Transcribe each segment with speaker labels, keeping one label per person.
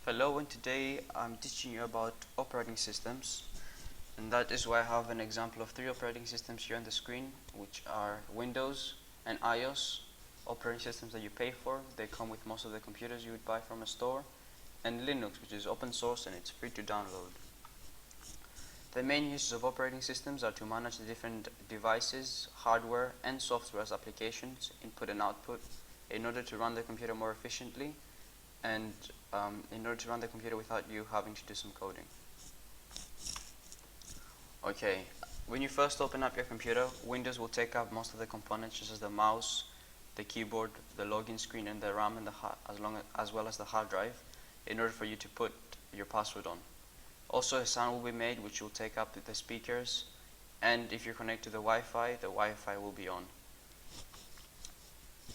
Speaker 1: Hello, and today I'm teaching you about operating systems, and that is why I have an example of 3 operating systems here on the screen, which are Windows and iOS operating systems that you pay for. They come with most of the computers you would buy from a store, and Linux, which is open source and it's free to download. The main uses of operating systems are to manage the different devices, hardware, and software as applications, input and output, in order to run the computer more efficiently, and in order to run the computer without you having to do some coding. Okay, when you first open up your computer, Windows will take up most of the components, such as the mouse, the keyboard, the login screen, and the RAM, and as well as the hard drive, in order for you to put your password on. Also, a sound will be made which will take up the speakers, and if you're connected to the Wi-Fi will be on.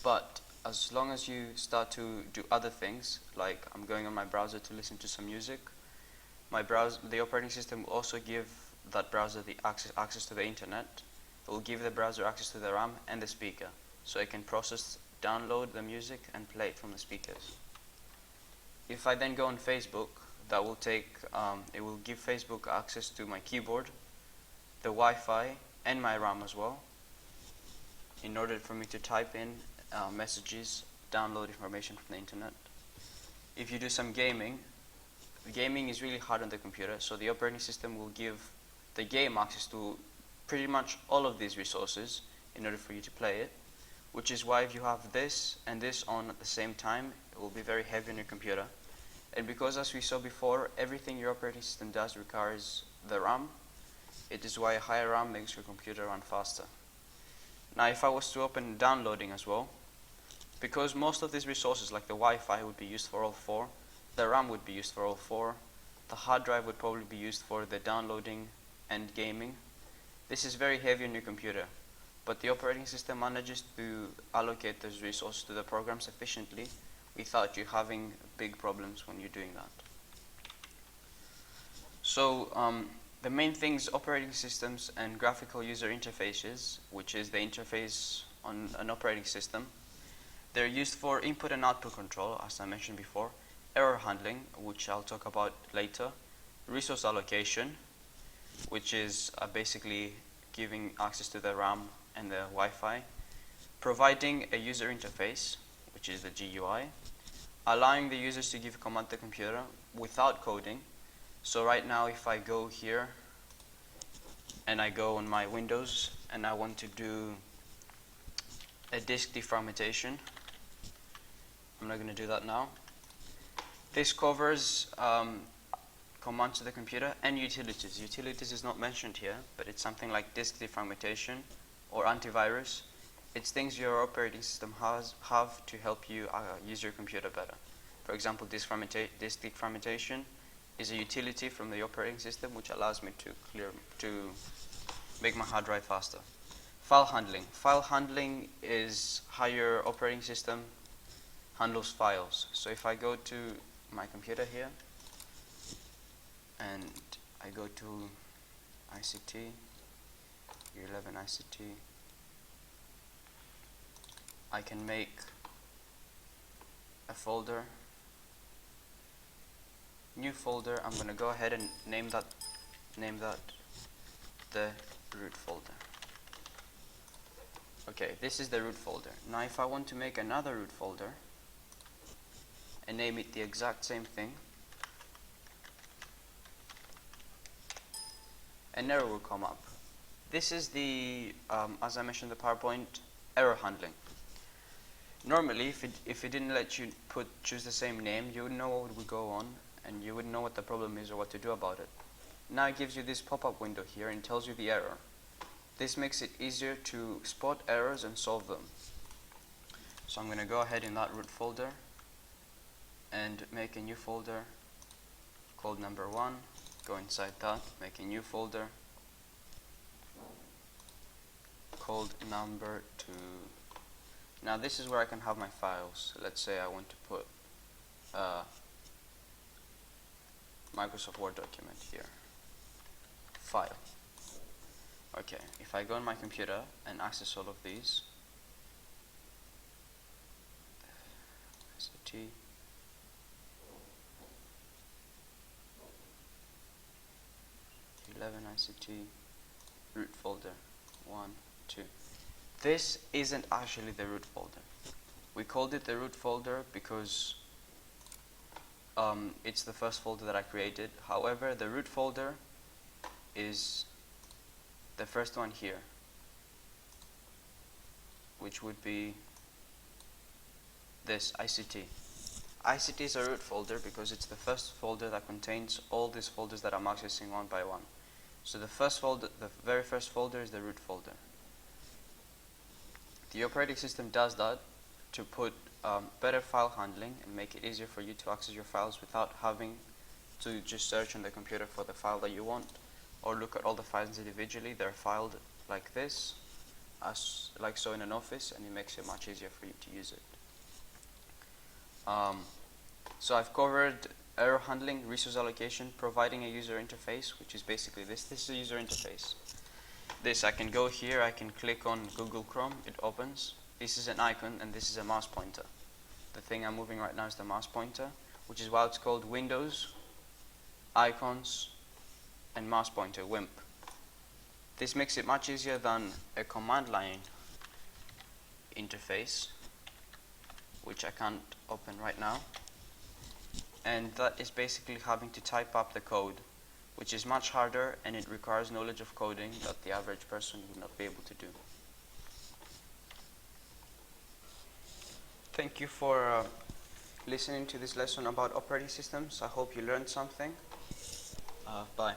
Speaker 1: But as long as you start to do other things, like I'm going on my browser to listen to some music, the operating system will also give that browser the access to the internet. It will give the browser access to the RAM and the speaker, so it can process, download the music, and play it from the speakers. If I then go on Facebook, that will it will give Facebook access to my keyboard, the Wi-Fi, and my RAM as well, in order for me to type in messages, download information from the internet. If you do some gaming is really hard on the computer, so the operating system will give the game access to pretty much all of these resources in order for you to play it, which is why if you have this and this on at the same time, it will be very heavy on your computer. And because, as we saw before, everything your operating system does requires the RAM, it is why a higher RAM makes your computer run faster. Now, if I was to open downloading as well, because most of these resources, like the Wi-Fi, would be used for all 4, the RAM would be used for all 4, the hard drive would probably be used for the downloading and gaming. This is very heavy on your computer, but the operating system manages to allocate those resources to the programs efficiently without you having big problems when you're doing that. So the main things: operating systems and graphical user interfaces, which is the interface on an operating system. They're used for input and output control, as I mentioned before, error handling, which I'll talk about later, resource allocation, which is basically giving access to the RAM and the Wi-Fi, providing a user interface, which is the GUI, allowing the users to give command to the computer without coding. So right now, if I go here and I go on my Windows and I want to do a disk defragmentation, I'm not going to do that now. This covers commands to the computer and utilities. Utilities is not mentioned here, but it's something like disk defragmentation or antivirus. It's things your operating system have to help you use your computer better. For example, disk defragmentation is a utility from the operating system which allows me to make my hard drive faster. File handling. File handling is how your operating system handles files. So if I go to my computer here and I go to ICT, Year 11 ICT, I can make a folder, new folder. I'm going to go ahead and name that the root folder. Okay, this is the root folder. Now if I want to make another root folder and name it the exact same thing, an error will come up. This is the, as I mentioned in the PowerPoint, error handling. Normally, if it didn't let you choose the same name, you wouldn't know what would go on, and you wouldn't know what the problem is or what to do about it. Now it gives you this pop-up window here and tells you the error. This makes it easier to spot errors and solve them. So I'm going to go ahead in that root folder and make a new folder called number 1. Go inside that, make a new folder called number 2. Now this is where I can have my files. Let's say I want to put a Microsoft Word document here. File. Okay, if I go on my computer and access all of these, ICT, 11 ICT root folder 1, 2. This isn't actually the root folder. We called it the root folder because it's the first folder that I created. However, the root folder is the first one here, which would be this ICT. ICT is a root folder because it's the first folder that contains all these folders that I'm accessing one by one. So the very first folder is the root folder. The operating system does that to put better file handling and make it easier for you to access your files without having to just search on the computer for the file that you want or look at all the files individually. They're filed like this, like so in an office, and it makes it much easier for you to use it. So I've covered error handling, resource allocation, providing a user interface, which is basically this. This is a user interface. This, I can go here, I can click on Google Chrome, it opens. This is an icon and this is a mouse pointer. The thing I'm moving right now is the mouse pointer, which is why it's called Windows, Icons, and Mouse Pointer, WIMP. This makes it much easier than a command line interface, which I can't open right now. And that is basically having to type up the code, which is much harder and it requires knowledge of coding that the average person would not be able to do. Thank you for listening to this lesson about operating systems. I hope you learned something. Bye.